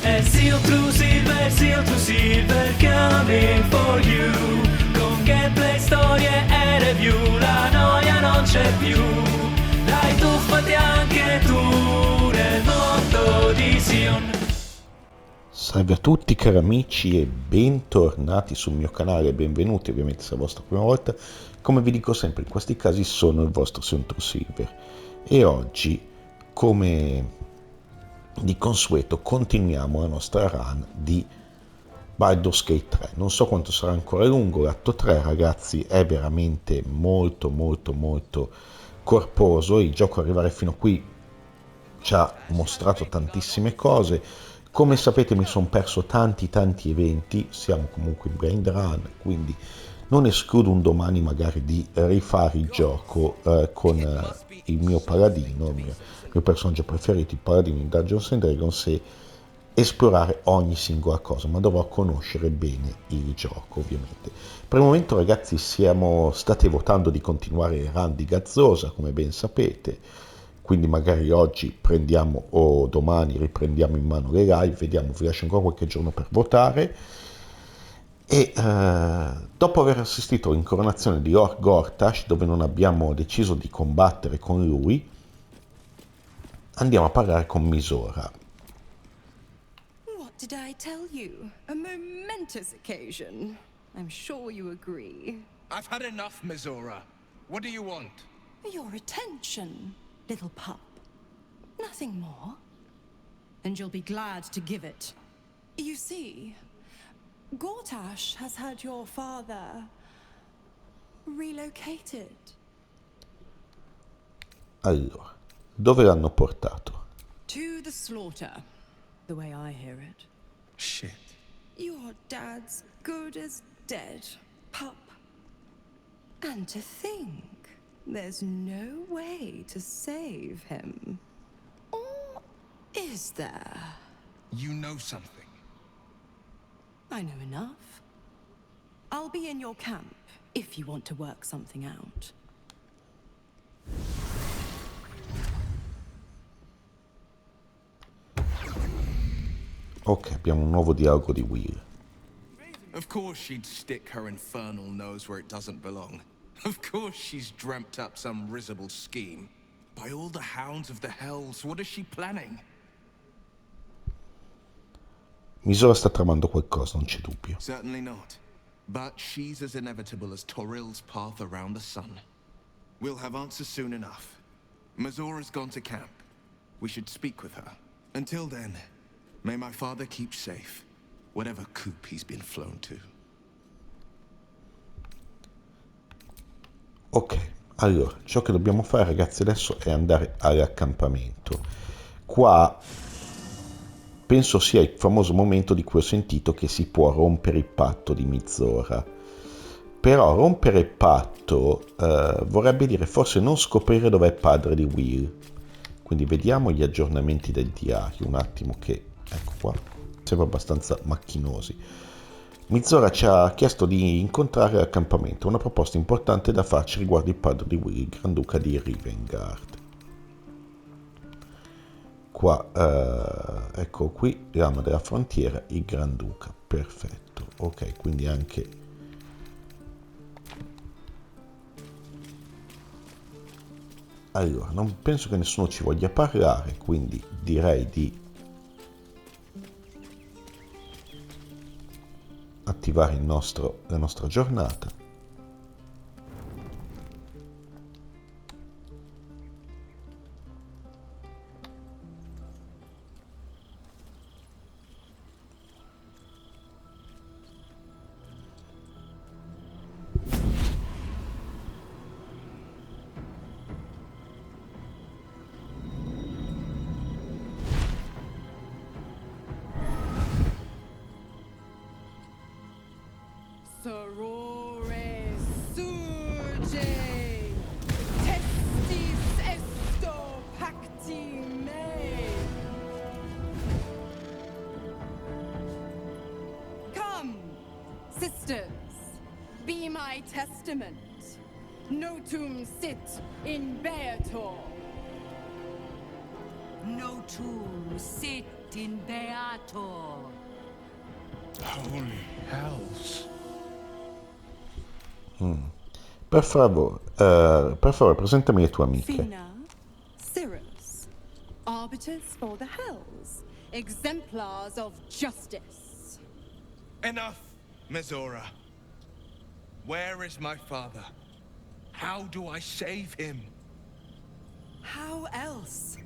Seal to Silver, coming for you. Con gameplay, storie e review, la noia non c'è più. Dai, tuffati anche tu nel mondo di Sion. Salve a tutti cari amici e bentornati sul mio canale, benvenuti ovviamente se è la vostra prima volta. Come vi dico sempre in questi casi sono il vostro Seal to Silver e oggi, come di consueto, continuiamo la nostra run di Baldur's Gate 3. Non so quanto sarà ancora lungo, l'atto 3 ragazzi è veramente molto corposo, il gioco arrivare fino a qui ci ha mostrato tantissime cose. Come sapete mi sono perso tanti eventi, siamo comunque in blind run, quindi non escludo un domani magari di rifare il gioco con il mio paladino, il mio personaggio preferito, il paladino in Dungeons and Dragons, e esplorare ogni singola cosa, ma dovrò conoscere bene il gioco ovviamente. Per il momento ragazzi state votando di continuare il run di Gazzosa, come ben sapete, quindi magari oggi prendiamo o domani riprendiamo in mano le live, vediamo, vi lascio ancora qualche giorno per votare. E dopo aver assistito all'incoronazione di Gortash, dove non abbiamo deciso di combattere con lui, andiamo a parlare con Mizora. What did I tell you? A momentous occasion. I'm sure you agree. I've had enough, Mizora. What do you want? Your attention, little pup. Nothing more. And you'll be glad to give it. You see, Gortash has had your father relocated. Allora, dove l'hanno portato? To the slaughter, the way I hear it. Shit. Your dad's good as dead, pup. And to think, there's no way to save him. Or is there? You know something. I know enough. I'll be in your camp if you want to work something out. Ok, abbiamo un nuovo dialogo di Wyll. Of course she'd stick her infernal nose where it doesn't belong. Of course she's dreamt up some risible scheme. By all the hounds of the hells, what is she planning? Mizora sta tramando qualcosa, non c'è dubbio. Certainly not. But she's as inevitable as Torill's path around the sun. We'll have answers soon enough. Mizora's gone to camp. We should speak with her. Until then, may my father keep safe, whatever coop he's been flown to. Ok, allora, ciò che dobbiamo fare ragazzi adesso è andare all'accampamento. Qua penso sia il famoso momento di cui ho sentito che si può rompere il patto di Mizora. Però rompere il patto vorrebbe dire forse non scoprire dov'è il padre di Wyll. Quindi vediamo gli aggiornamenti del diario, un attimo che, ecco qua, sembra abbastanza macchinosi. Mizora ci ha chiesto di incontrare all'accampamento, una proposta importante da farci riguardo il padre di Wyll, il Granduca di Rivengard. Qua, ecco qui, lama della frontiera, il Granduca, perfetto, ok, quindi anche... Allora, non penso che nessuno ci voglia parlare, quindi direi di attivare la nostra giornata. Sorore surge, testis esto pacti me. Come, sisters, be my testament. Notum sit in beator. Notum sit in beato. Holy hells. Per favore, presentami le tue amiche. Fina, Cirrus, arbiters for the hells, exemplars of justice. Enough, Mizora. Where is my father? How do I save him? How else?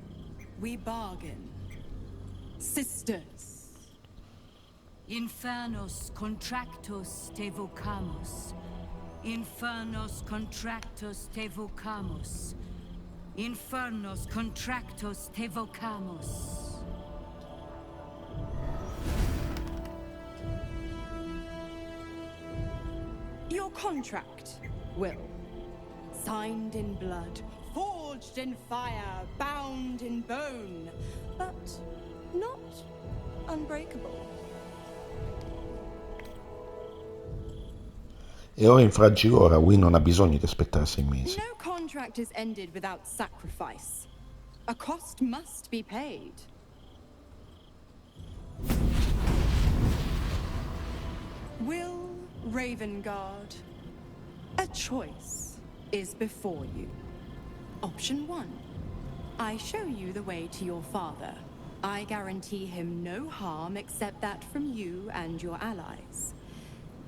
We bargain. Sisters. Infernos contractos te vocamus. Infernos contractos te vocamus. Infernos contractos te vocamus. Your contract, Wyll. Signed in blood, forged in fire, bound in bone, but not unbreakable. E ora infraggi ora, Wyll non ha bisogno di aspettare 6 mesi. No contract is ended without sacrifice. A cost must be paid. Wyll Ravengard, a choice is before you. Option 1. I show you the way to your father. I guarantee him no harm except that from you and your allies.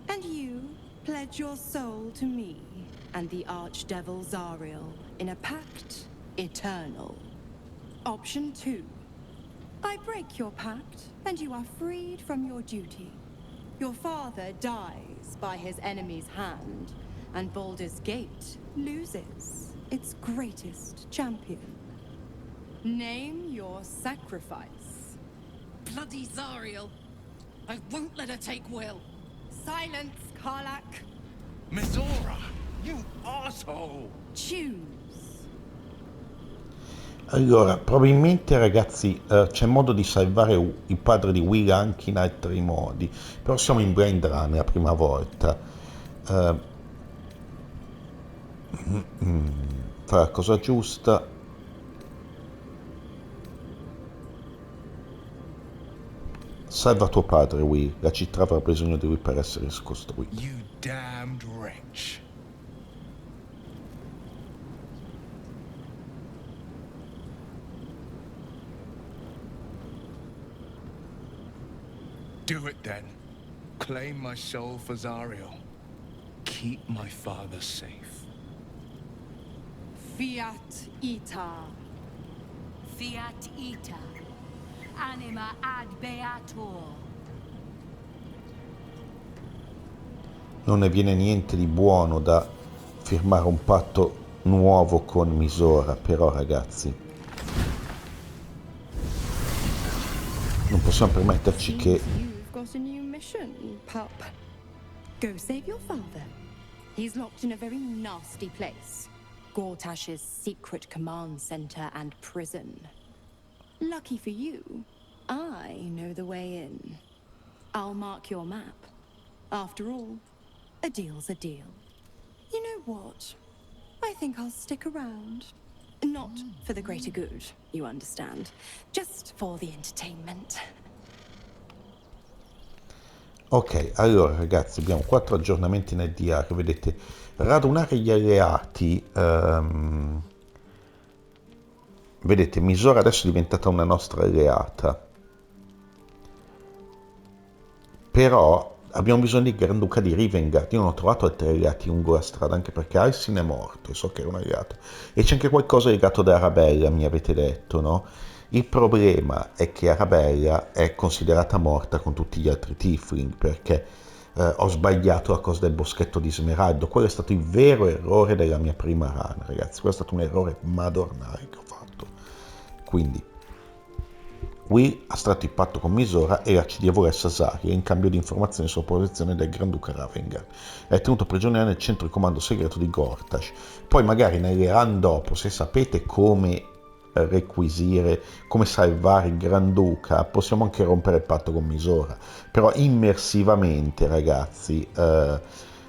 And you pledge your soul to me and the archdevil Zariel in a pact eternal. Option 2. I break your pact and you are freed from your duty. Your father dies by his enemy's hand, and Baldur's Gate loses its greatest champion. Name your sacrifice. Bloody Zariel. I won't let her take Wyll. Silence, Karlach. Mizora, you asshole! Choose. Allora, probabilmente ragazzi c'è modo di salvare il padre di Wyll anche in altri modi, però siamo in blind run la prima volta. Fa la cosa giusta. Salva tuo padre, Wyll. La città avrà bisogno di lui per essere ricostruita. You damned wretch. Do it then. Claim my soul for Zariel. Keep my father safe. Fiat ita. Fiat ita. Anima ad beator. Non ne viene niente di buono da firmare un patto nuovo con Mizora, però ragazzi non possiamo permetterci che You've got a new mission, pup. Go save your father. He's locked in a very nasty place. Gortash's secret command center and prison. Lucky for you, I know the way in. I'll mark your map. After all, a deal's a deal. You know what? I think I'll stick around. Not for the greater good, you understand. Just for the entertainment. Ok, allora ragazzi, abbiamo 4 aggiornamenti nel diario, vedete, radunare gli alleati, vedete, Mizora adesso è diventata una nostra alleata, però abbiamo bisogno di Granduca di Rivengard. Io non ho trovato altri alleati lungo la strada, anche perché Alcin è morto, e so che era un alleato, e c'è anche qualcosa legato da Arabella, mi avete detto, no? Il problema è che Arabella è considerata morta con tutti gli altri tiefling, perché ho sbagliato la cosa del boschetto di Smeraldo. Quello è stato il vero errore della mia prima run, ragazzi. Quello è stato un errore madornale che ho fatto. Quindi Wyll ha stretto il patto con Mizora e l'arcidiavolessa Zarya in cambio di informazioni sulla posizione del Granduca Ravengard. È tenuto prigioniero nel centro di comando segreto di Gortash. Poi magari nelle run dopo, se sapete come requisire, come salvare il Granduca, possiamo anche rompere il patto con Mizora, però immersivamente ragazzi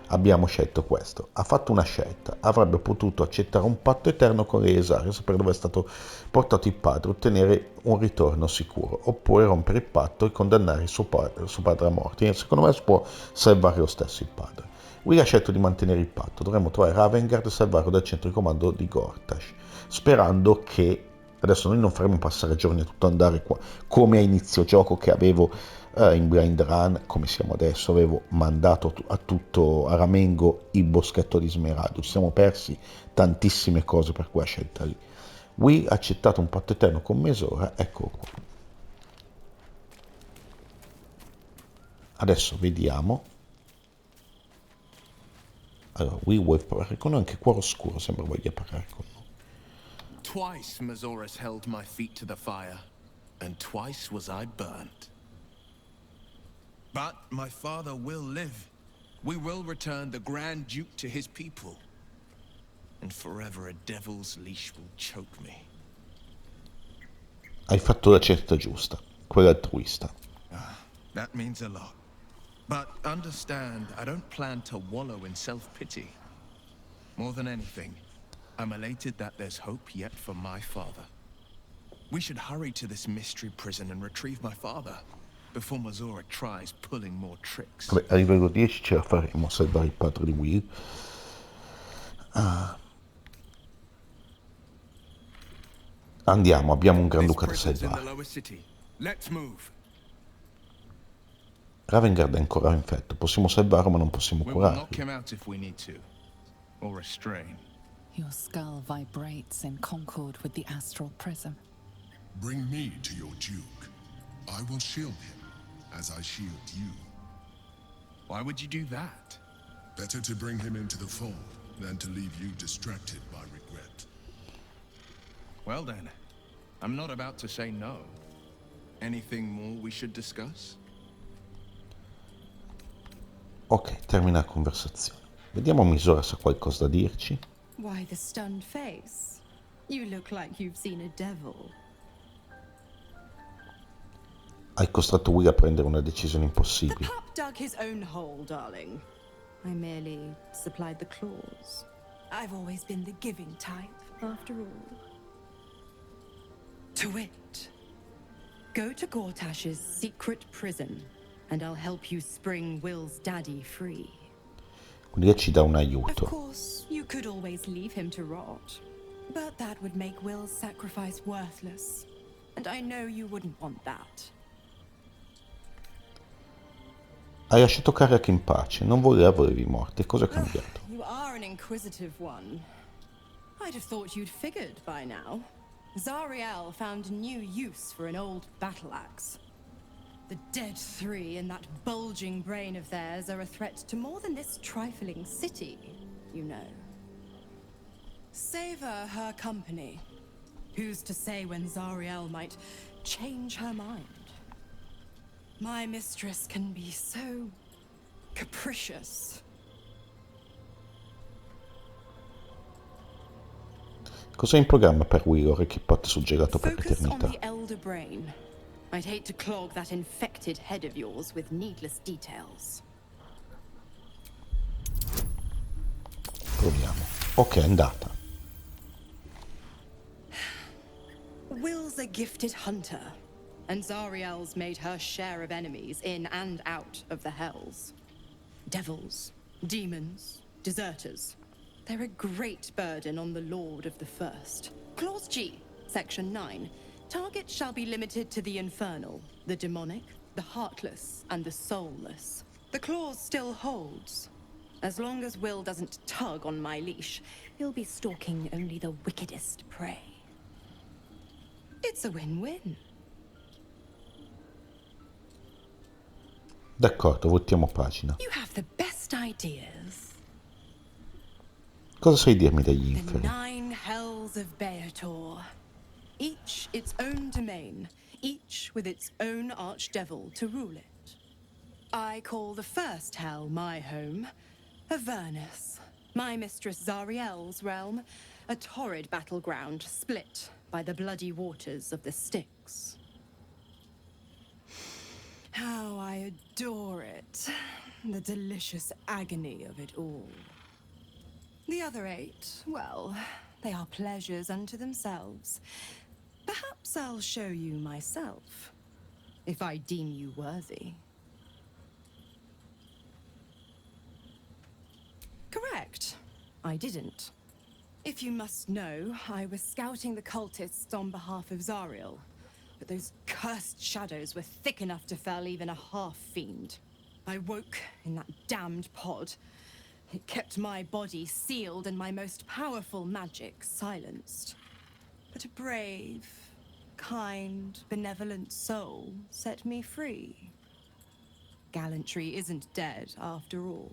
Abbiamo scelto questo. Ha fatto una scelta. Avrebbe potuto accettare un patto eterno con le Esare, sapere dove è stato portato il padre, ottenere un ritorno sicuro, oppure rompere il patto e condannare suo padre a morte. Secondo me si può salvare lo stesso il padre. Wyll ha scelto di mantenere il patto. Dovremmo trovare Ravengard e salvarlo dal centro di comando di Gortash, sperando che... Adesso noi non faremo passare giorni a tutto andare qua, come a inizio gioco che avevo in blind run, come siamo adesso, avevo mandato a Ramengo il boschetto di Smeraldo. Ci siamo persi tantissime cose per quella scelta lì. Wyll ha accettato un patto eterno con Mizora, eccolo qua. Adesso vediamo. Allora, Wyll vuole parlare con noi, anche Cuorescuro sembra voglia parlare con noi. Twice Mizora's held my feet to the fire, and twice was I burnt. But my father will live. We will return the Grand Duke to his people. And forever a devil's leash will choke me. Hai fatto la scelta giusta, quella altruista. That means a lot. But understand, I don't plan to wallow in self-pity. More than anything, I'm elated that there's hope yet for my father. We should hurry to this mystery prison and retrieve my father before Mizora tries pulling more tricks. Vabbè, a livello 10 ce la faremo a salvare il padre di Wyll. Andiamo, abbiamo un Granduca da salvare. Ravengard è ancora infetto, possiamo salvarlo ma non possiamo curarlo. Your skull vibrates in concord with the astral prism. Bring me to your Duke. I will shield him as I shield you. Why would you do that? Better to bring him into the fold than to leave you distracted by regret. Well then, I'm not about to say no. Anything more we should discuss? Ok, termina la conversazione. Vediamo Mizora se ha qualcosa da dirci. Why the stunned face? You look like you've seen a devil. Hai costretto Wyll a prendere una decisione The impossibile. pup dug his own hole, darling. I merely supplied the claws. I've always been the giving type, after all. To wit, go to Gortash's secret prison, and I'll help you spring Wyll's daddy free. Quindi lei ci dà un Of aiuto. course, you could always leave him to rot, but that would make Wyll's sacrifice worthless, and I know you wouldn't want that. Hai lasciato Cariac in pace, non volevi morte. Cosa è cambiato? You are an inquisitive one. I'd have thought you'd figured by now. Zariel found new use for an old battle axe. The dead three in that bulging brain of theirs are a threat to more than this trifling city, you know. Savor her company. Who's to say when Zariel might change her mind? My mistress can be so capricious. Cosa hai in programma per Wyll, ora che il patto è suggerato per Focus on l'eternità? the elder brain. I'd hate to clog that infected head of yours with needless details. Proviamo. Ok, è andata. Wyll's a gifted hunter, and Zariel's made her share of enemies in and out of the hells. Devils, demons, deserters. They're a great burden on the Lord of the First. Clause G, Section 9. Target shall be limited to the infernal, the demonic, the heartless, and the soulless. The clause still holds. As long as Wyll doesn't tug on my leash, he'll be stalking only the wickedest prey. It's a win-win. D'accordo, voltiamo pagina. You have the best ideas. Cosa sai dirmi degli The inferi? 9 hells of Beator. Each its own domain, each with its own archdevil to rule it. I call the first hell my home, Avernus. My mistress Zariel's realm, a torrid battleground split by the bloody waters of the Styx. How I adore it. the delicious agony of it all. The other 8, well, they are pleasures unto themselves. Perhaps I'll show you myself, if I deem you worthy. Correct. I didn't. If you must know, I was scouting the cultists on behalf of Zariel, but those cursed shadows were thick enough to fell even a half-fiend. I woke in that damned pod. It kept my body sealed and my most powerful magic silenced. But a brave, kind, benevolent soul set me free. Gallantry isn't dead after all.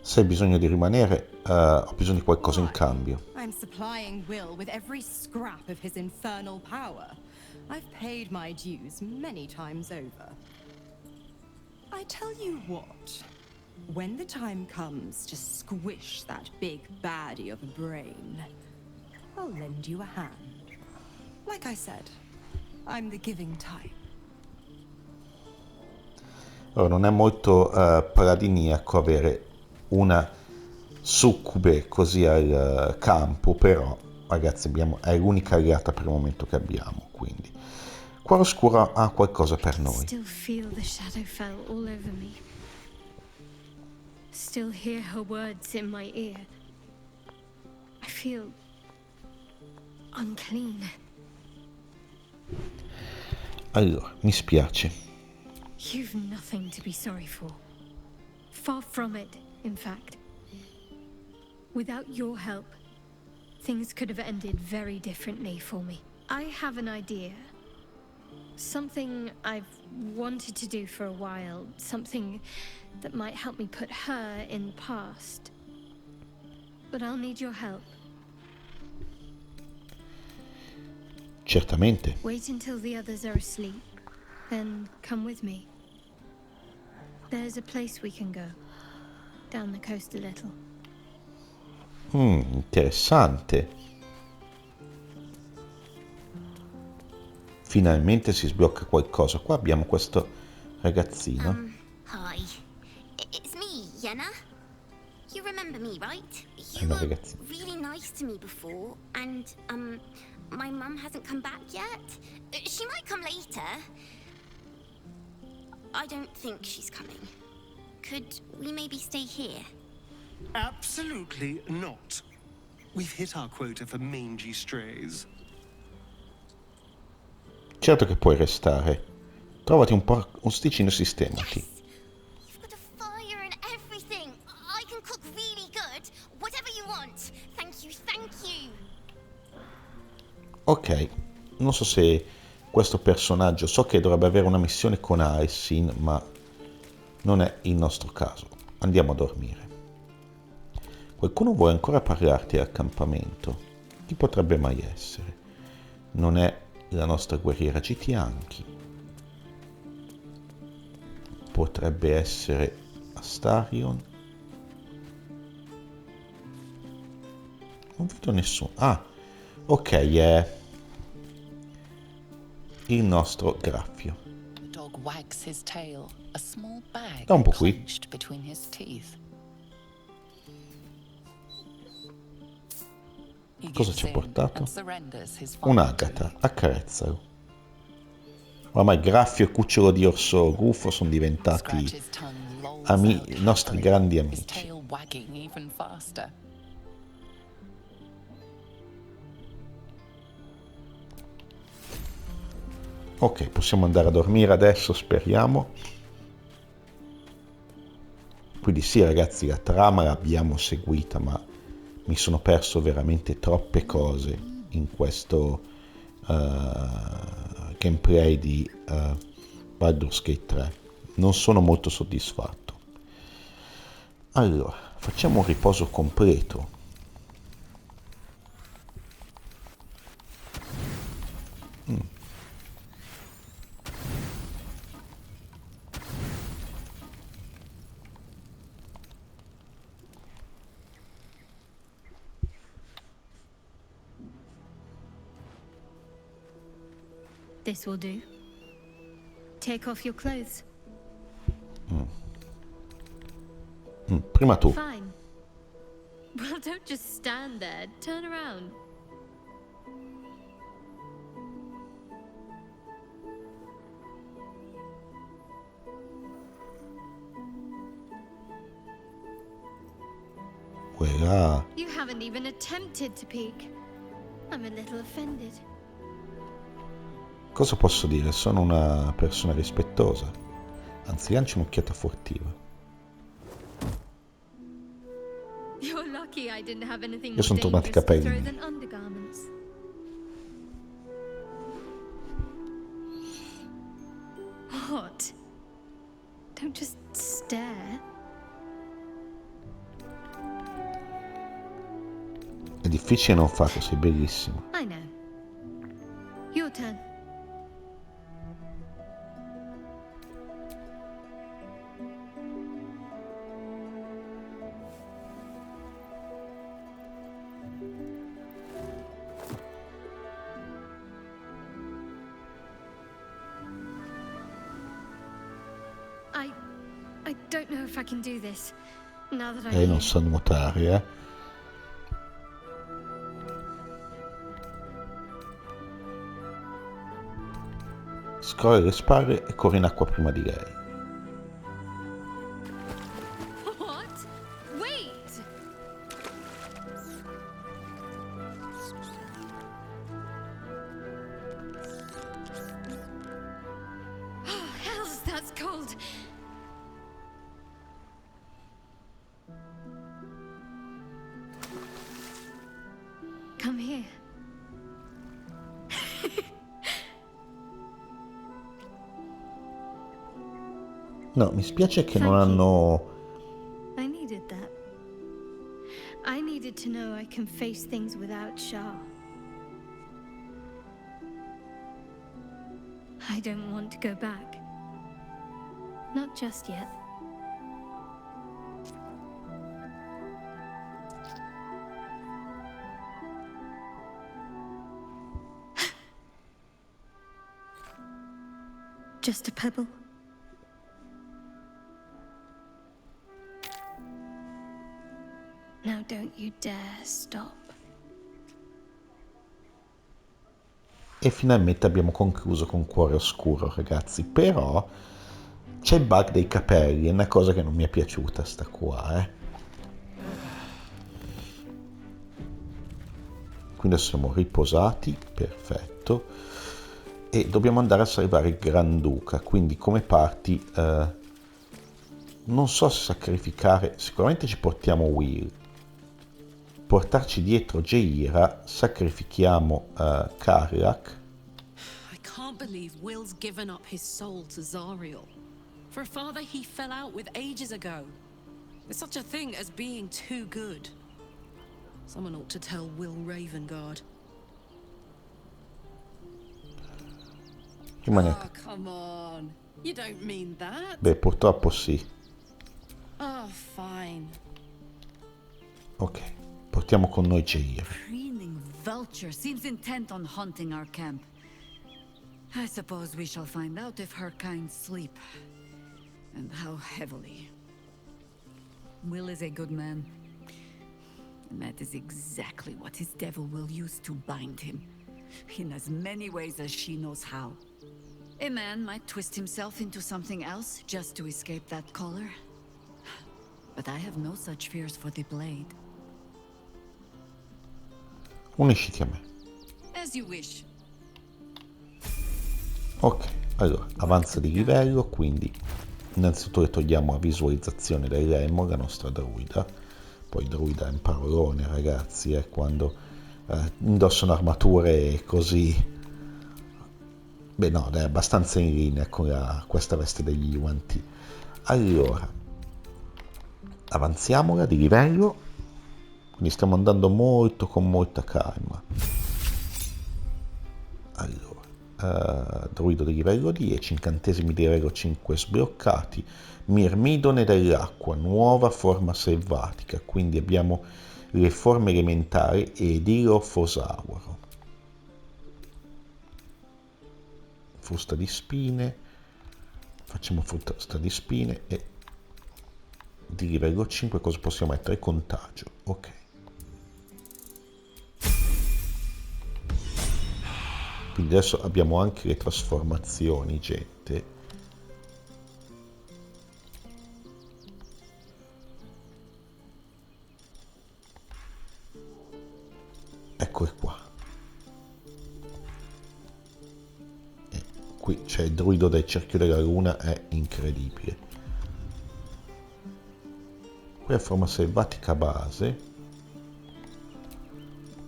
Se hai bisogno di rimanere, ho bisogno di qualcosa in cambio. I'm supplying Wyll with every scrap of his infernal power. I've paid my dues many times over. I tell you what, when the time comes to squish that big baddie of a brain, I'll lend you a hand. Like I said, I'm the giving type. Allora, non è molto paladiniaco avere una succube così al campo, però ragazzi è l'unica alleata per il momento che abbiamo, quindi Cuorescuro ha qualcosa per noi. Still feel the shadow fell all over me. Still hear her words in my ear. I feel unclean. Allora, mi spiace. You've nothing to be sorry for. Far from it, in fact. Without your help, things could have ended very differently for me. I have an idea. Something I've wanted to do for a while. Something that might help me put her in the past. But I'll need your help. Certamente. Wait until the others are asleep. Then come with me. There's a place we can go. Down the coast a little. Interessante. Finalmente si sblocca qualcosa. Qua abbiamo questo ragazzino. Hi. It's me, Yenna. You remember me, right? You Una were ragazzina. really nice to me before, and, my mum hasn't come back yet. She might come later. I don't think she's coming. Could we maybe stay here? Absolutely not. We've hit our quota for mangy strays. Certo che puoi restare. Trovati un sticino e sistemati. You've got a fire and everything. I can cook really good. Whatever you want. Thank you, thank you. Ok, non so se questo personaggio, so che dovrebbe avere una missione con Aesin, ma non è il nostro caso. Andiamo a dormire. Qualcuno vuole ancora parlarti all'accampamento? Chi potrebbe mai essere? Non è la nostra guerriera Githyanki. Potrebbe essere Astarion. Non vedo nessuno. Ah, ok, è il nostro graffio. Dog wags his tail, a small bag Da un po' qui. clenched between his teeth. He Cosa gives ci ha in portato? and surrenders his father Un'agata, to accarezzalo. Ormai graffio e cucciolo di orso gufo sono you. diventati Scratch his tongue, lolls out nostri happily, grandi his amici. tail wagging even faster. Ok, possiamo andare a dormire adesso, speriamo. Quindi sì, ragazzi, la trama l'abbiamo seguita, ma mi sono perso veramente troppe cose in questo gameplay di Baldur's Gate 3. Non sono molto soddisfatto. Allora, facciamo un riposo completo. This will do. Take off your clothes. Prima tu. Fine. Well, don't just stand there. Turn around. Quella. You haven't even attempted to peek. I'm a little offended. Cosa posso dire? Sono una persona rispettosa. Anzi, lanci un'occhiata furtiva. You're lucky I didn't have anything Io sono more tornati i dangerous to capelli. throw than undergarments. What? Don't just stare. È difficile non farlo, sei bellissimo. I know. Your turn. I don't know if I can do this. Now that Lei non sa nuotare, eh? Scorre le spalle e corre in acqua prima di lei. What? Wait! Oh, hells, that's cold. Come here. No, mi spiace che non hanno... I needed that. I needed to know I can face things without Shah. I don't want to go back. Not just yet. Just a pebble. Now don't you dare stop. E finalmente abbiamo concluso con Cuorescuro, ragazzi. Però c'è il bug dei capelli, è una cosa che non mi è piaciuta sta qua, eh. Quindi siamo riposati, perfetto. E dobbiamo andare a salvare il Granduca, quindi come parti non so se sacrificare, sicuramente ci portiamo Wyll, portarci dietro Jaira, sacrifichiamo Karlach. I can't believe Will's given up his soul to Zariel. For a father he fell out with ages ago. There's such a thing as being too good. Someone ought to tell Wyll Ravengard. Rimane... Oh, come on. You don't mean that. Beh, purtroppo sì. Oh, fine. Ok, portiamo con noi Jaira. Preening vulture seems intent on haunting our camp. I suppose we shall find out if her kind sleep, and how heavily. Wyll is a good man, and that is exactly what his devil will use to bind him, in as many ways as she knows how. A man might twist himself into something else just to escape that collar, but I have no such fears for the blade. Unisciti a me. As you wish. Ok, allora, avanza di livello, quindi innanzitutto togliamo la visualizzazione dell'Emo, la nostra druida. Poi druida è un parolone, ragazzi, quando indossano armature così... Beh no, è abbastanza in linea con questa veste degli Yuan-Ti. Allora, avanziamola di livello, quindi stiamo andando con molta calma. Allora, druido di livello 10, incantesimi di livello 5 sbloccati, mirmidone dell'acqua, nuova forma selvatica, quindi abbiamo le forme elementari ed ilofosauro. frusta di spine, facciamo frusta di spine e di livello 5 cosa possiamo mettere? Contagio, ok. Quindi adesso abbiamo anche le trasformazioni, gente. Eccole qua. E qui c'è il druido del cerchio della luna, è incredibile. Qui è forma selvatica base.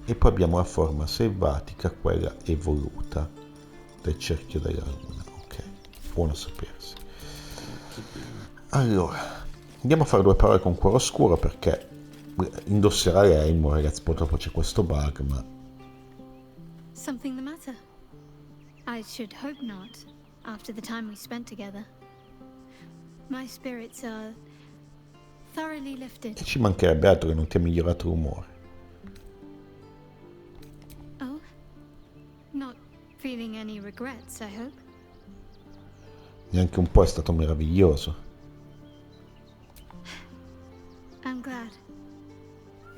E poi abbiamo la forma selvatica, quella evoluta del cerchio della luna. Ok, buono sapersi. Allora, andiamo a fare due parole con Cuorescuro perché indosserà l'elmo, ragazzi, purtroppo c'è questo bug, ma... Something the matter? I should hope not, after the time we spent together. My spirits are thoroughly lifted. E ci mancherebbe altro che non ti ha migliorato l'umore. Oh? Not feeling any regrets, I hope? Neanche un po', è stato meraviglioso. I'm glad.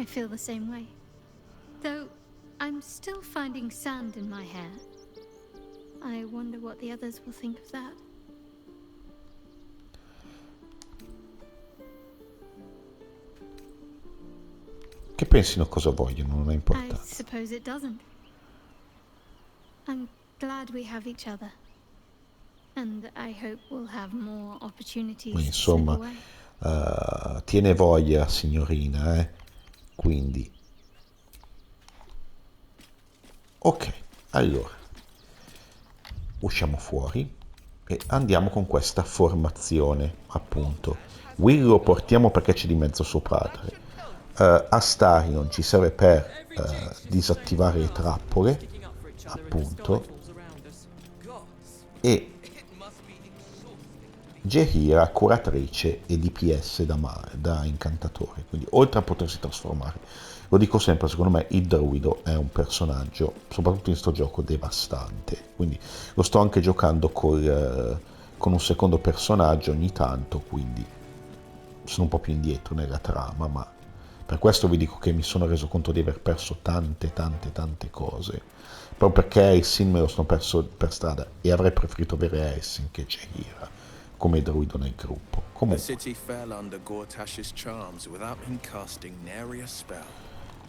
I feel the same way. Though I'm still finding sand in my hair. I wonder what the others will think of that. Che pensino cosa vogliono, non ha I importanza. suppose it doesn't. I'm glad we have each other. And I hope we'll have more opportunities to slip Insomma, away. tiene voglia, signorina, Quindi... Ok, allora. Usciamo fuori e andiamo con questa formazione, appunto. Wyll lo portiamo perché c'è di mezzo suo padre. Astarion ci serve per disattivare le trappole, appunto, e Jehira curatrice e DPS da incantatore, quindi oltre a potersi trasformare, lo dico sempre, secondo me il druido è un personaggio, soprattutto in sto gioco, devastante, quindi lo sto anche giocando con un secondo personaggio ogni tanto, quindi sono un po' più indietro nella trama, ma per questo vi dico che mi sono reso conto di aver perso tante cose, proprio perché Helsing me lo sono perso per strada e avrei preferito avere Helsing che Jehira come druido nel gruppo. Comunque,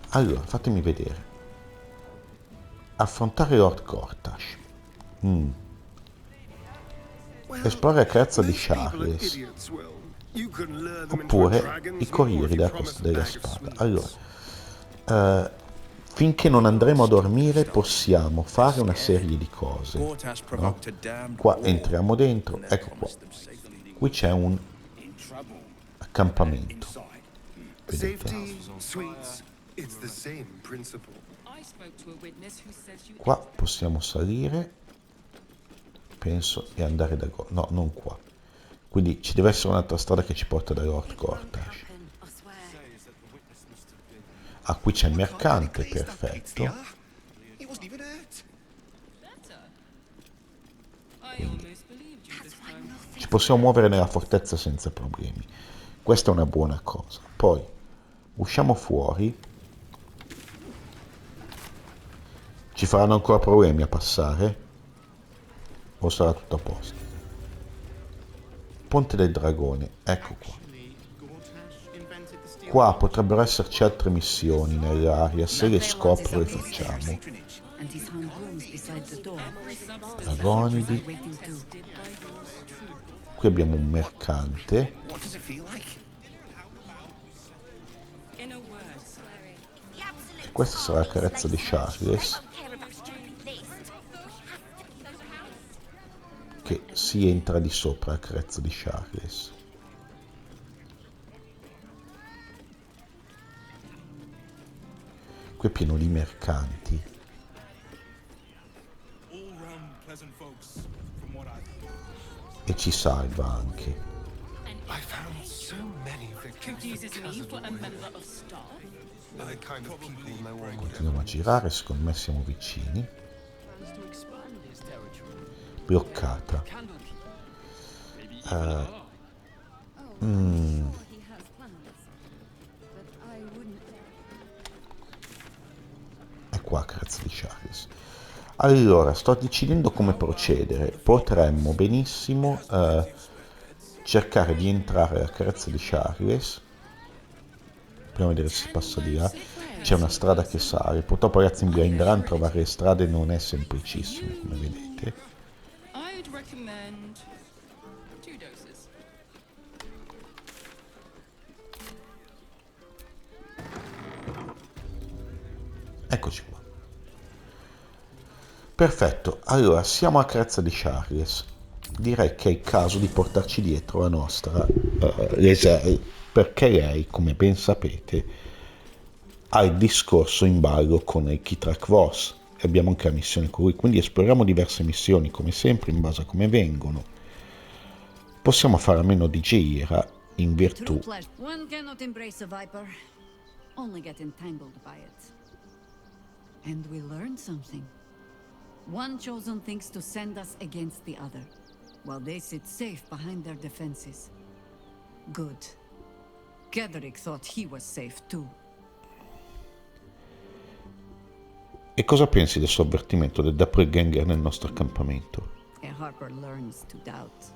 allora, fatemi vedere. Affrontare Lord Gortash. Esplorare la carezza di Sharless. Oppure i corrieri della costa della spada. Allora, finché non andremo a dormire possiamo fare una serie di cose, no? Qua entriamo dentro, ecco qua. Qui c'è un accampamento. Vedete? Qua possiamo salire, penso, e andare da... No, non qua. Quindi ci deve essere un'altra strada che ci porta da Lord Gortash. Ah, qui c'è il mercante, perfetto. Quindi ci possiamo muovere nella fortezza senza problemi. Questa è una buona cosa. Poi usciamo fuori. Ci faranno ancora problemi a passare? O sarà tutto a posto? Ponte del Dragone, ecco qua. Qua potrebbero esserci altre missioni nell'area, se le scopro le facciamo. Dragonidi. Qui abbiamo un mercante. E questa sarà la carezza di Sharless, che si entra di sopra la carezza di Sharless. Qui è pieno di mercanti. E ci salva anche. Continuiamo a girare, secondo me siamo vicini. bloccata. È qua carezza di Sharless. Allora, sto decidendo come procedere. Potremmo benissimo cercare di entrare alla carezza di Sharless. Proviamo a vedere se si passa di là. C'è una strada che sale. Purtroppo, ragazzi, in blind run trovare le strade non è semplicissimo, come vedete. I'd recommend 2 doses. Eccoci qua. Perfetto, allora siamo a carezza di Sharless. Direi che è il caso di portarci dietro la nostra l'esere, perché lei, come ben sapete, ha il discorso in ballo con il Voss e abbiamo anche la missione con lui, quindi esploriamo diverse missioni come sempre in base a come vengono. Possiamo fare a meno di Gira in virtù One cannot embrace a viper, only get entangled by it. And we learned something. One chosen thinks to send us against the other, while they sit safe behind their defenses. Good. Gedrick thought he was safe too. E cosa pensi del sovvertimento del doppelganger nel nostro accampamento? A harper learns to doubt,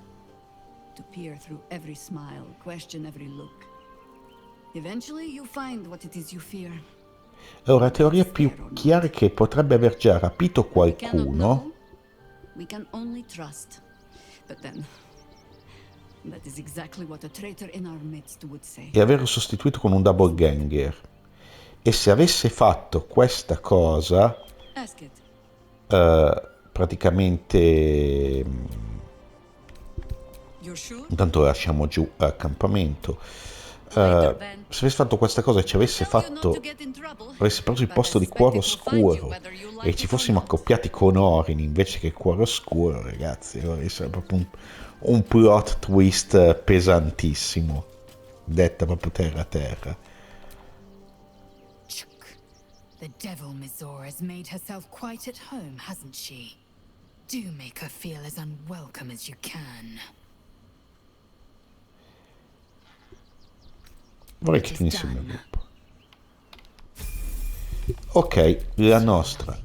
to peer through every smile, question every look. Eventually you find what it is you fear. Allora, la teoria più chiara è che potrebbe aver già rapito qualcuno. We can only trust. But then, that is exactly what a traitor in our midst would say. E averlo sostituito con un doppelganger. E se avesse fatto questa cosa, praticamente, intanto lo lasciamo giù all'accampamento. Se avesse fatto questa cosa e ci avesse preso il posto di Cuorescuro e ci fossimo accoppiati con Orin invece che Cuorescuro, ragazzi, allora sarebbe proprio un plot twist pesantissimo, detta proprio terra a terra. The devil Mizora has made herself quite at home, hasn't she? Do make her feel as unwelcome as you can. Vorrei che finisse il mio gruppo. Ok, la nostra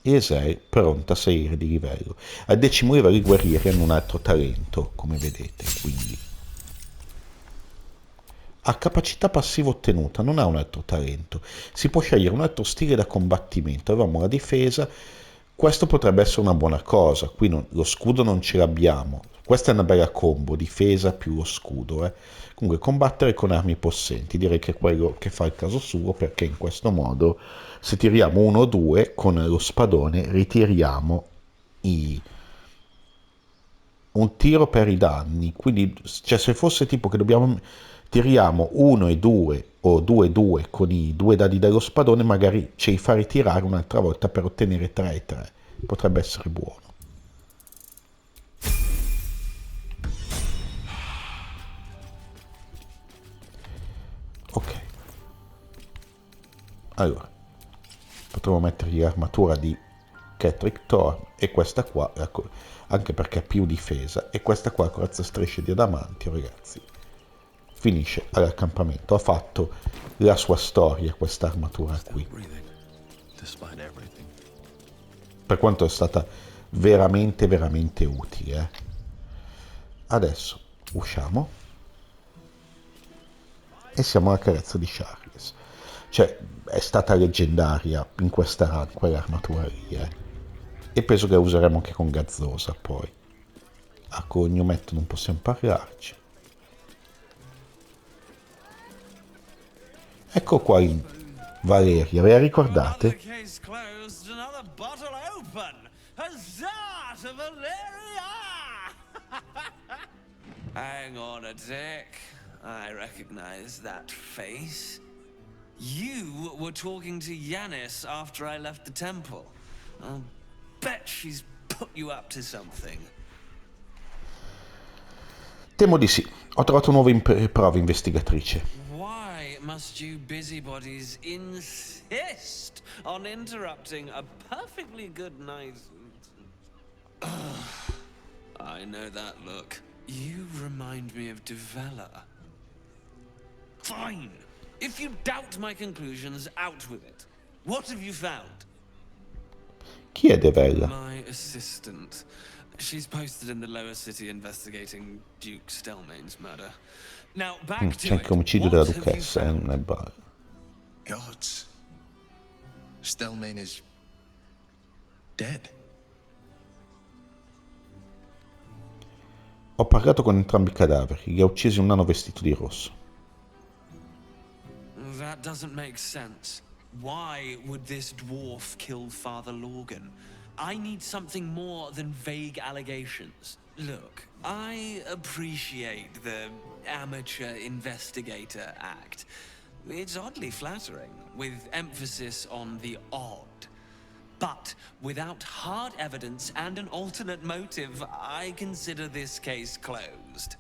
Esei pronta a salire di livello. Al 10° livello i guerrieri hanno un altro talento, come vedete, quindi ha capacità passiva ottenuta, non ha un altro talento. Si può scegliere un altro stile da combattimento. Avevamo la difesa, questo potrebbe essere una buona cosa. Qui lo scudo non ce l'abbiamo. Questa è una bella combo, difesa più lo scudo. Comunque combattere con armi possenti, direi che è quello che fa il caso suo, perché in questo modo se tiriamo 1 o 2 con lo spadone ritiriamo un tiro per i danni. Quindi cioè, se fosse tipo che tiriamo 1 e 2 o 2 e 2 con i 2 dadi dello spadone, magari ci fa ritirare un'altra volta per ottenere 3 e 3. Potrebbe essere buono. Ok. Allora, potremmo mettergli l'armatura di Catrick Thorn e questa qua, anche perché ha più difesa, e questa qua corazza strisce di adamantio, ragazzi. Finisce all'accampamento, ha fatto la sua storia questa armatura qui, per quanto è stata veramente veramente utile. Adesso usciamo e siamo alla carezza di Sharless. Cioè è stata leggendaria in questa run quell'armatura lì, e penso che la useremo anche con Gazzosa. Poi a cognometto non possiamo parlarci. Ecco qua in Valeria, ve la ricordate? Hang on a sec. I recognize that face. You were talking to Yanis after I left the temple. I'll bet she's put you up to something. Temo di sì. Ho trovato nuove prove, investigatrice. Why must you busybodies insist on interrupting a perfectly good night. I know that look. You remind me of Devella. Fine. If you doubt my conclusions, out with it. What have you found? Chi è Devella? My assistant. She's posted in the lower city investigating Duke Stelmane's murder. Now, back to C'è anche omicidio della duchessa nel bar. Gods. Stelmane is dead. Ho parlato con entrambi i cadaveri. Li ha uccisi un nano vestito di rosso. That doesn't make sense. Why would this dwarf kill Father Lorgan? I need something more than vague allegations. Look, I appreciate the amateur investigator act. It's oddly flattering, with emphasis on the odd. But without hard evidence and an alternate motive, I consider this case closed.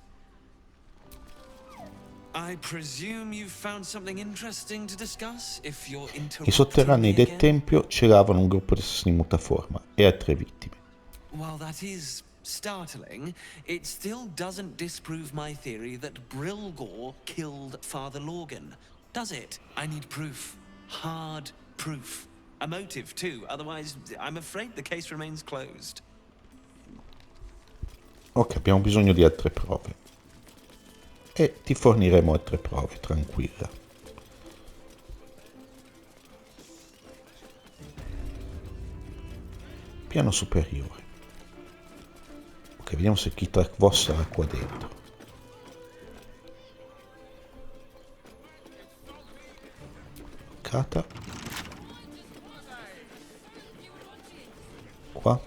I presume you've found something interesting to discuss if you're interrupting. I sotterranei del tempio celavano un gruppo di assassini mutaforma e altre vittime. While that is startling, it still doesn't disprove my theory that Brilgor killed Father Lorgan, does it? I need proof. Hard proof. A motive, too. Otherwise, I'm afraid the case remains closed. Ok, abbiamo bisogno di altre prove. E ti forniremo altre prove, tranquilla. Piano superiore. Ok, vediamo se Kitrak Voss sarà qua dentro. Cata. Qua.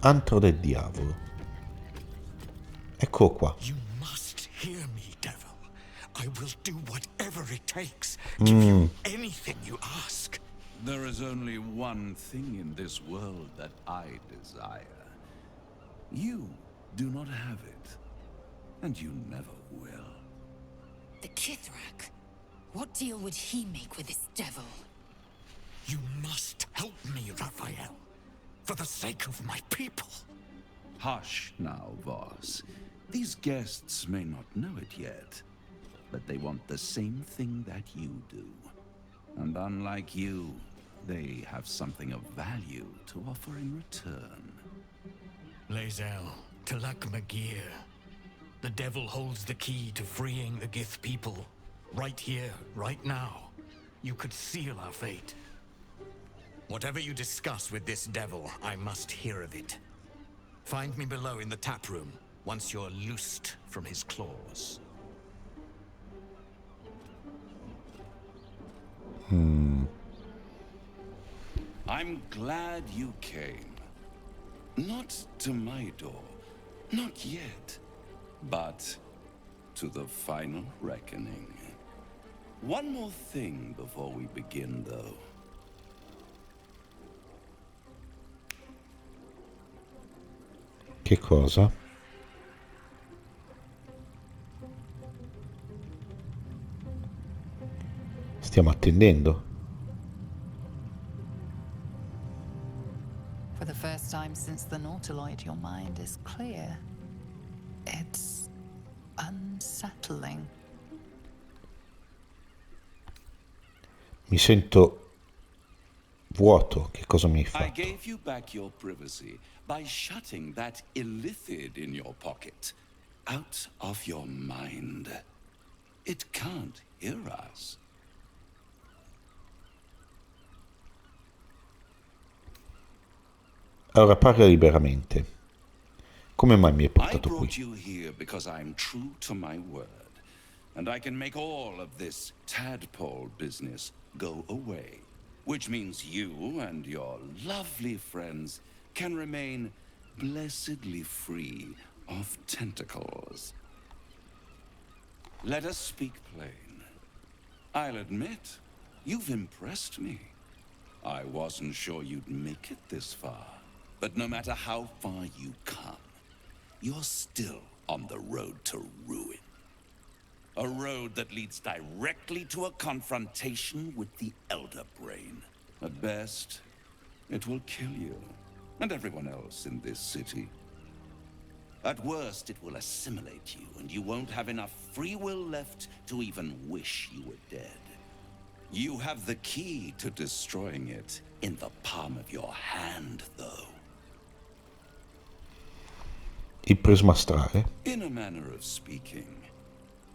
Antro del diavolo. Ecco qua. You must hear me, devil. I will do whatever it takes. Give you anything you ask. There is only one thing in this world that I desire. You do not have it, and you never will. The Kithrak? What deal would he make with this devil? You must help me, Raphael. For the sake of my people. Hush now, Voss. These guests may not know it yet, but they want the same thing that you do. And unlike you, they have something of value to offer in return. Lae'zel, Talak Magir. The devil holds the key to freeing the Gith people. Right here, right now. You could seal our fate. Whatever you discuss with this devil, I must hear of it. Find me below in the tap room, once you're loosed from his claws. I'm glad you came. Not to my door, not yet, but to the final reckoning. One more thing before we begin, though. Che cosa? Stiamo attendendo. For the first time since the Nautiloid, your mind is clear. It's unsettling. Mi sento vuoto. Che cosa mi hai I fatto? gave you back your privacy by shutting that illithid in your pocket. Out of your mind. It can't hear us. Allora parla liberamente. Come mai mi hai I portato brought qui? you here because I'm true to my word. And I can make all of this tadpole business go away. Which means you and your lovely friends can remain blessedly free of tentacles. Let us speak plain. I'll admit, you've impressed me. I wasn't sure you'd make it this far. But no matter how far you come, you're still on the road to ruin. A road that leads directly to a confrontation with the Elder Brain. At best, it will kill you and everyone else in this city. At worst, it will assimilate you, and you won't have enough free will left to even wish you were dead. You have the key to destroying it in the palm of your hand, though. Il prisma astrale? In a manner of speaking.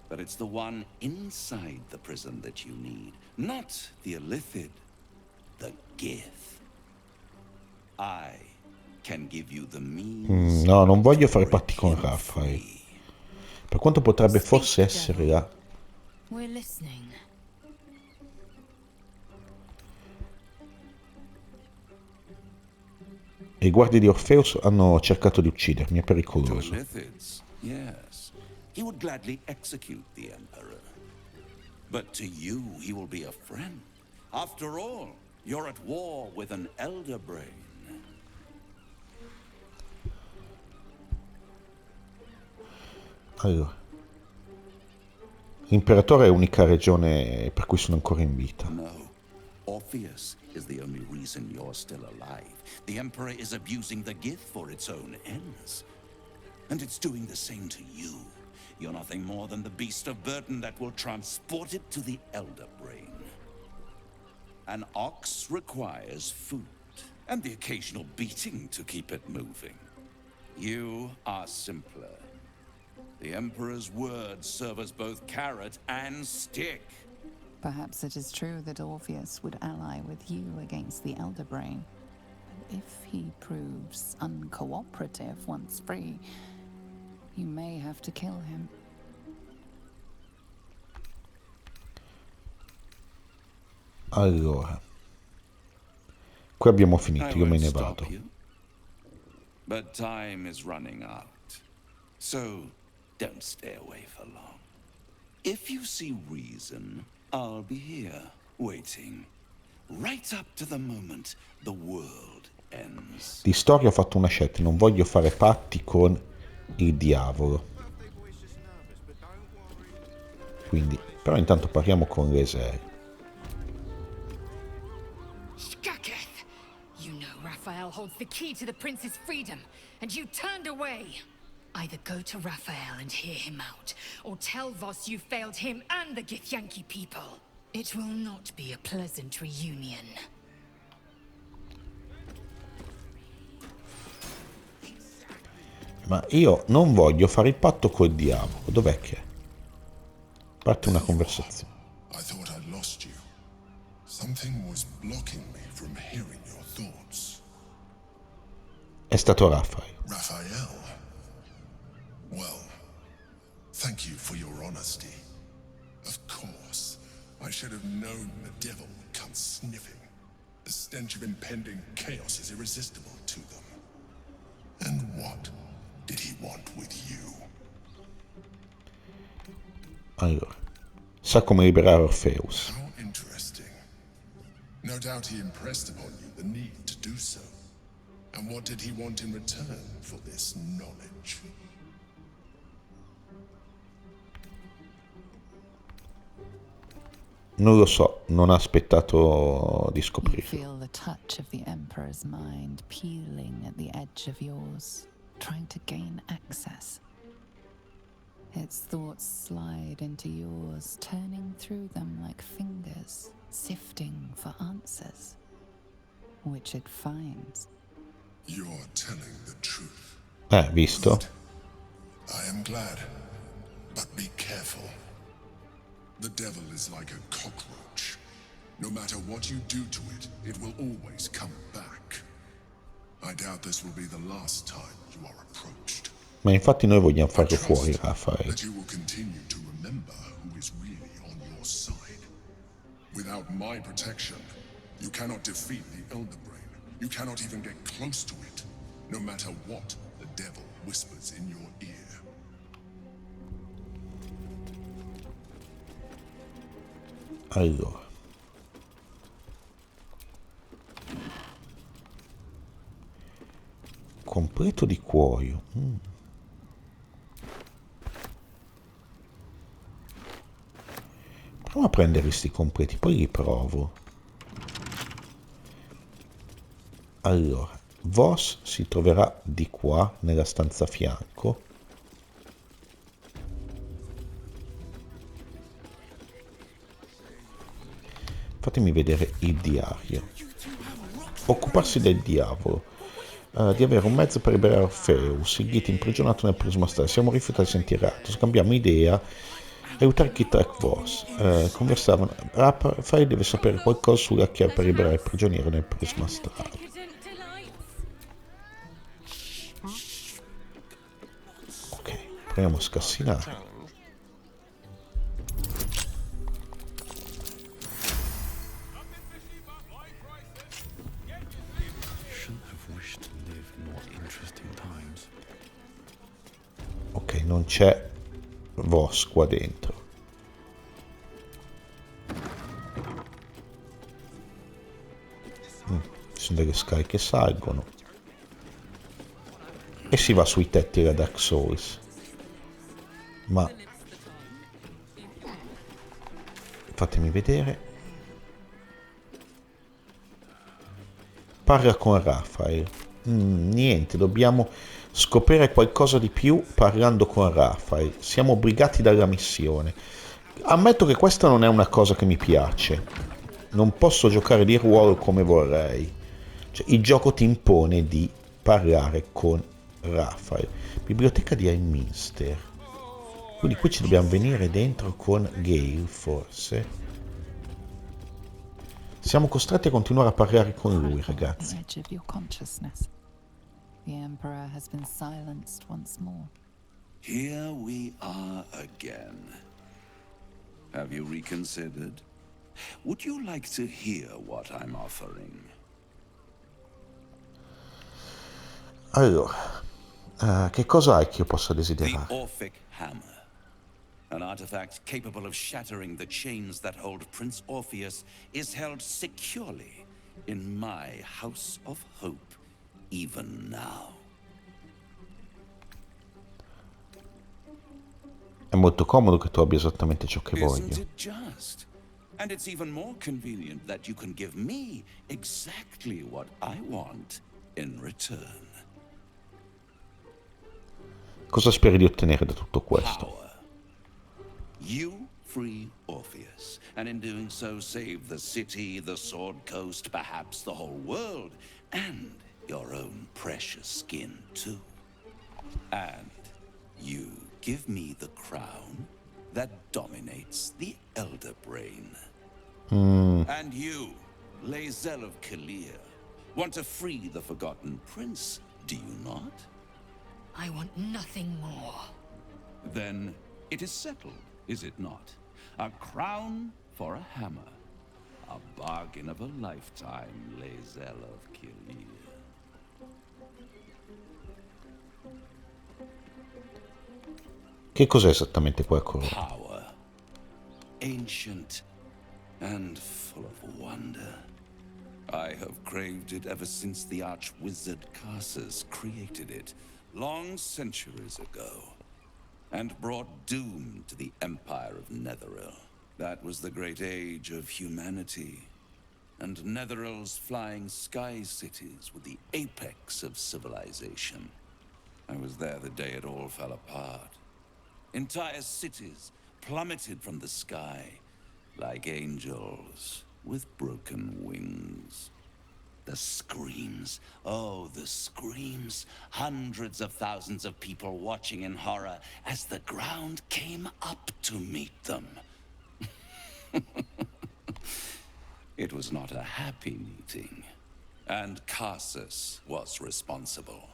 But it's the one inside the prison that you need, not the Illithid, the Gith. I can give you the means. No, non voglio fare patti con Raphael. Per quanto potrebbe forse essere la... We're listening. I guardie di Orpheus hanno cercato di uccidermi, è pericoloso. Yes, he would gladly execute the Emperor. But to you, he will be a friend. After all, you're at war with an Elder Brain. Allora, l'imperatore è l'unica regione per cui sono ancora in vita. No, Orpheus is the only reason you're still alive. The Emperor is abusing the Gith for its own ends. And it's doing the same to you. You're nothing more than the beast of burden that will transport it to the Elder Brain. An ox requires food, and the occasional beating to keep it moving. You are simpler. The Emperor's words serve as both carrot and stick. Perhaps it is true that Orpheus would ally with you against the Elder Brain. But if he proves uncooperative once free, you may have to kill him. Allora, qui abbiamo finito, io me ne vado. But time is running out. So don't stay away for long. If you see reason, I'll be here, waiting, right up to the moment the world ends. Di storia ho fatto una scelta, non voglio fare patti con il diavolo. Quindi, però intanto parliamo con essere. You know Raphael holds the key to the prince's freedom, and you turned away. Either go to Raphael and hear him out, or tell Voss you failed him and the Githyanki people. It will not be a pleasant reunion. Ma io non voglio fare il patto col diavolo. Dov'è che è? Parte una conversazione. I thought I'd lost you. Something was blocking me from hearing your thoughts. È stato Raphael. Raphael? Well, thank you for your honesty. Of course, I should have known the devil would come sniffing. The stench of impending chaos is irresistible to them. And what did he want with you? Allora, sa come liberare Orpheus. How interesting. No doubt he impressed upon you the need to do so. And what did he want in return for this knowledge? Non lo so, non ha aspettato di You scoprirlo. feel the touch of the Emperor's mind peeling at the edge of yours, trying to gain access. Its thoughts slide into yours, turning through them like fingers, sifting for answers, which it finds. You're telling the truth. Visto? I am glad, but be careful. The devil is like a cockroach. No matter what you do to it, it will always come back. I doubt this will be the last time you are approached. Ma infatti noi vogliamo farlo fuori, Raphael. That you will continue to remember who is really on your side. Without my protection, you cannot defeat the Elder Brain. You cannot even get close to it, no matter what the devil whispers in your ear. Allora. Completo di cuoio. Proviamo a prendere questi completi, poi riprovo. Allora, Voss si troverà di qua, nella stanza a fianco. Fatemi vedere il diario. Occuparsi del diavolo. Di avere un mezzo per liberare Orpheus, il Gith imprigionato nel prisma stesso. Siamo rifiutati di sentire altro. Scambiamo idea. Aiutare Kit e Voss. Conversavano. Raffaele deve sapere qualcosa sulla chiave per liberare il prigioniero nel prisma astrale. Ok, proviamo a scassinare. Ok, non c'è Voss qua dentro. Ci sono delle scale che salgono. E si va sui tetti da Dark Souls. Ma fatemi vedere. Parla con Raphael. Niente, dobbiamo scoprire qualcosa di più parlando con Raphael. Siamo obbligati dalla missione. Ammetto che questa non è una cosa che mi piace. Non posso giocare di ruolo come vorrei. Cioè, il gioco ti impone di parlare con Raphael. Biblioteca di Elminster. Quindi qui ci dobbiamo venire dentro con Gale, forse. Siamo costretti a continuare a parlare con lui, ragazzi. The Emperor has been silenced once more. Here we are again. Have you reconsidered? Would you like to hear what I'm offering? Allora, che cosa hai che io possa desiderare? The Orphic Hammer. An artifact capable of shattering the chains that hold Prince Orpheus is held securely in my House of Hope, even now. È molto comodo che tu abbia esattamente ciò che voglio. Isn't it just? And it's even more convenient that you can give me exactly what I want in return. Cosa speri di ottenere da tutto questo? Power. You free Orpheus, and in doing so save the city, the Sword Coast, perhaps the whole world, and your own precious skin too. And you give me the crown that dominates the Elder Brain. And you, Lae'zel of Kalir, want to free the Forgotten Prince, do you not? I want nothing more. Then it is settled, is it not? A crown for a hammer. A bargain of a lifetime, Lae'zel of Kalir. Che cos'è esattamente quel colore? Power. Ancient and full of wonder. I have craved it ever since the arch-wizard Karsus created it, long centuries ago, and brought doom to the Empire of Netheril. That was the great age of humanity, and Netheril's flying sky cities were the apex of civilization. I was there the day it all fell apart. Entire cities plummeted from the sky like angels with broken wings. The screams, oh, the screams. Hundreds of thousands of people watching in horror as the ground came up to meet them. It was not a happy meeting, and Karsus was responsible.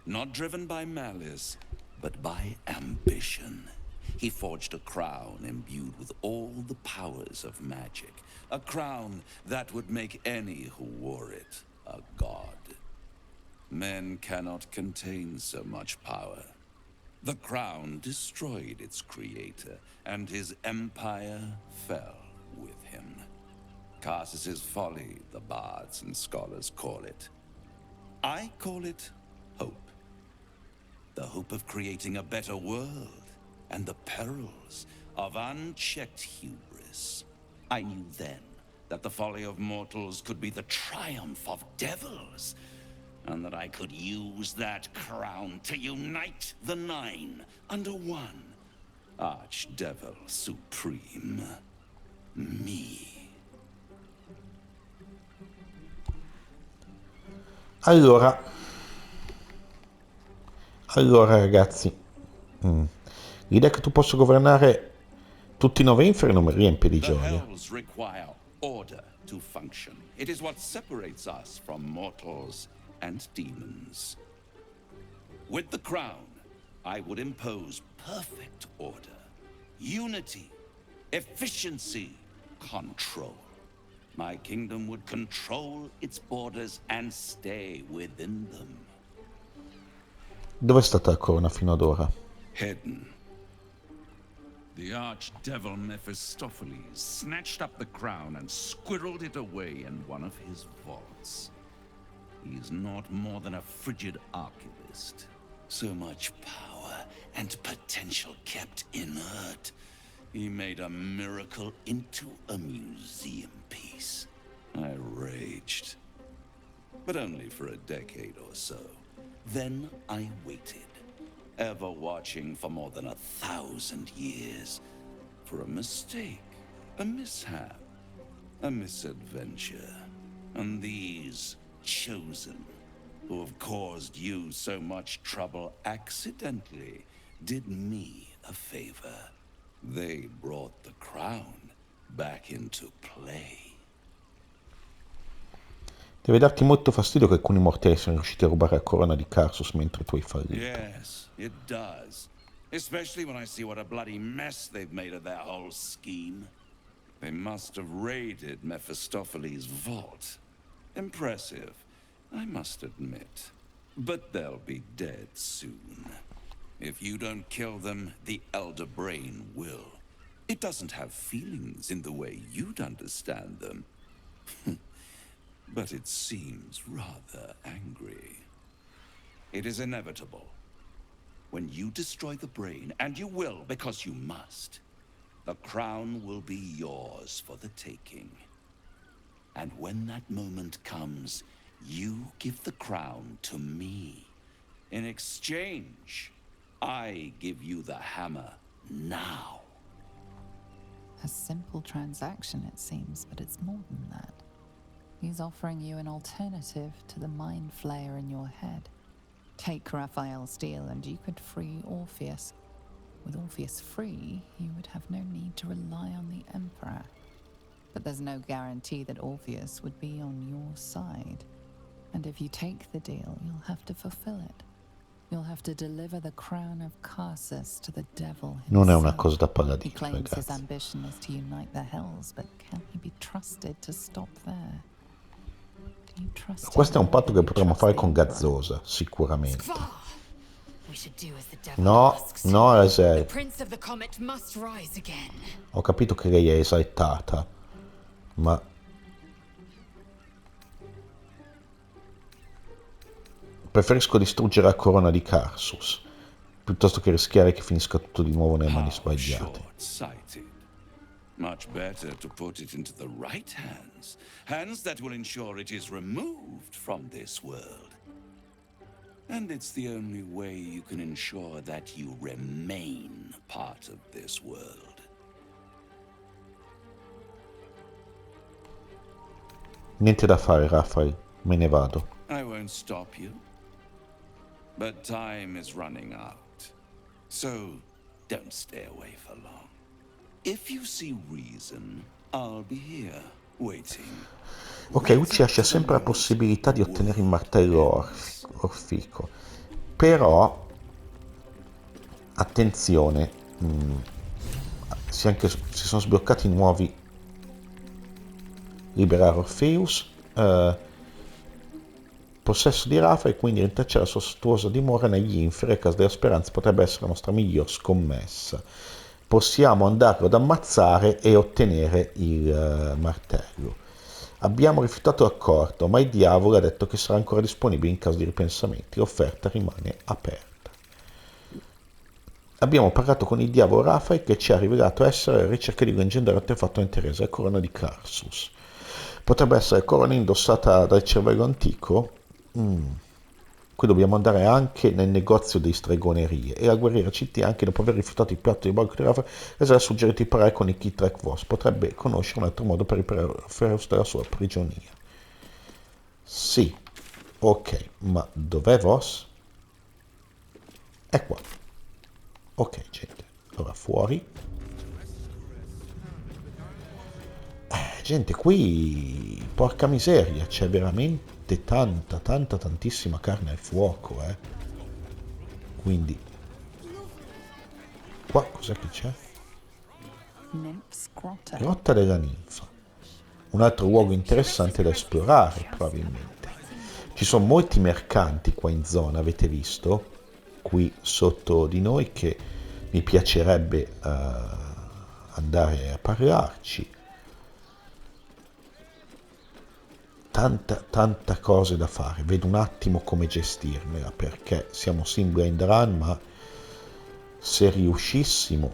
Not driven by malice, but by ambition. He forged a crown imbued with all the powers of magic. A crown that would make any who wore it a god. Men cannot contain so much power. The crown destroyed its creator, and his empire fell with him. Karsus's folly, the bards and scholars call it. I call it hope. The hope of creating a better world, and the perils of unchecked hubris. this. I knew then that the folly of mortals could be the triumph of devils, and that I could use that crown to unite the nine under one archdevil supreme, me. Allora ragazzi, l'idea che tu possa governare tutti i 9 inferi non mi riempie di The gioia. hells require order to function. It is what separates us from mortals and demons. With the crown, I would impose perfect order, unity, efficiency, control. My kingdom would control its borders and stay within them. Dove è stata la corona fino ad ora? Hidden. The archdevil Mephistopheles snatched up the crown and squirreled it away in one of his vaults. He is not more than a frigid archivist. So much power and potential kept inert. He made a miracle into a museum piece. I raged. But only for a decade or so. Then I waited, ever watching for more than 1,000 years. For a mistake, a mishap, a misadventure. And these chosen, who have caused you so much trouble accidentally, did me a favor. They brought the crown back into play. Deve darti molto fastidio che alcuni mortali siano riusciti a rubare la corona di Karsus mentre tu hai fallito. Yes, it does. Especially when I see what a bloody mess they've made of their whole scheme. They must have raided Mephistopheles' vault. Impressive, I must admit. But they'll be dead soon. If you don't kill them, the Elder Brain will. It doesn't have feelings in the way you'd understand them. But it seems rather angry. It is inevitable. When you destroy the brain, and you will because you must, the crown will be yours for the taking. And when that moment comes, you give the crown to me. In exchange, I give you the hammer now. A simple transaction, it seems, but it's more than that. He's offering you an alternative to the mind flayer in your head. Take Raphael's deal and you could free Orpheus. With Orpheus free, you would have no need to rely on the Emperor. But there's no guarantee that Orpheus would be on your side. And if you take the deal, you'll have to fulfill it. You'll have to deliver the crown of Karsus to the devil himself. Non è una cosa da He paladino, claims his ragazzi. ambition is to unite the hells, but can he be trusted to stop there? Do you trust Questo è un him? patto che potremmo fare con Gazzosa, sicuramente. We should do as the devil No, asks. no, The Esel. Prince of the Comet must rise again. Ho capito che lei è esaltata, ma preferisco distruggere la corona di Karsus piuttosto che rischiare che finisca tutto di nuovo nelle mani sbagliate. Short-sighted. Much better to put it into the right hands. Hands that will ensure it is removed from this world. And it's the only way you can ensure that you remain part of this world. Niente da fare, Raphael, me ne vado. I won't stop you. But time is running out. So don't stay away for long. If you see reason, I'll be here, waiting. Ok, lui ci lascia sempre la possibilità di ottenere il martello orfico, però attenzione, si sono sbloccati nuovi liberare Orpheus, possesso di Rafa e quindi rintracciare la sua sontuosa dimora negli inferi. A casa della speranza potrebbe essere la nostra miglior scommessa. Possiamo andarlo ad ammazzare e ottenere il martello. Abbiamo rifiutato l'accordo, ma il diavolo ha detto che sarà ancora disponibile in caso di ripensamenti. L'offerta rimane aperta. Abbiamo parlato con il diavolo Raphael che ci ha rivelato essere alla ricerca di un leggendario artefatto interese, la corona di Karsus. Potrebbe essere corona indossata dal cervello antico? Qui dobbiamo andare anche nel negozio di stregonerie e la guerriera CT, anche dopo aver rifiutato il piatto di Baldur di Raphael, le ha suggerito di parlare con il Kithrak Voss. Potrebbe conoscere un altro modo per riparare dalla sua prigionia. Sì, ok, ma dov'è Voss? È qua. Ok, gente, allora fuori. Gente, qui, porca miseria, c'è veramente tantissima carne al fuoco, Quindi, qua cos'è che c'è? Grotta della ninfa. Un altro luogo interessante da esplorare, probabilmente. Ci sono molti mercanti qua in zona, avete visto? Qui sotto di noi, che mi piacerebbe andare a parlarci. Tanta cose da fare. Vedo un attimo come gestirmela, perché siamo sim blind run, ma se riuscissimo...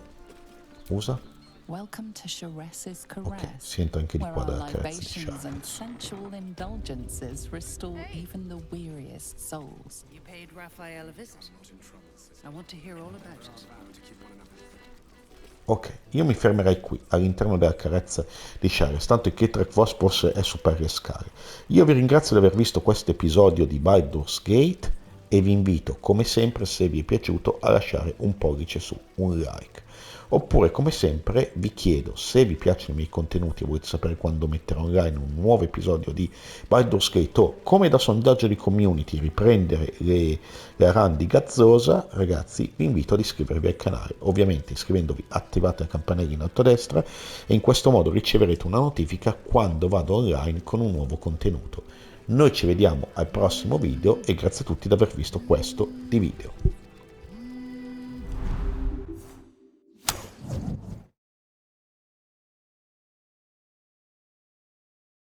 Usa? Welcome to Sharless's Ok, carezza, si entra anche di qua where dalla our carezza di libations and Sharless. sensual indulgences restore even the weariest souls. You paid Raphael a visit. I want to hear all about it. Ok, io mi fermerei qui, all'interno della carezza di Sharless, tanto il Kithrak Voss forse è su per le scale. Io vi ringrazio di aver visto questo episodio di Baldur's Gate e vi invito, come sempre, se vi è piaciuto, a lasciare un pollice su, un like. Oppure, come sempre, vi chiedo, se vi piacciono i miei contenuti e volete sapere quando metterò online un nuovo episodio di Baldur's Gate o come da sondaggio di community riprendere la run di Gazzosa, ragazzi, vi invito ad iscrivervi al canale. Ovviamente iscrivendovi attivate la campanella in alto a destra e in questo modo riceverete una notifica quando vado online con un nuovo contenuto. Noi ci vediamo al prossimo video e grazie a tutti di aver visto questo di video.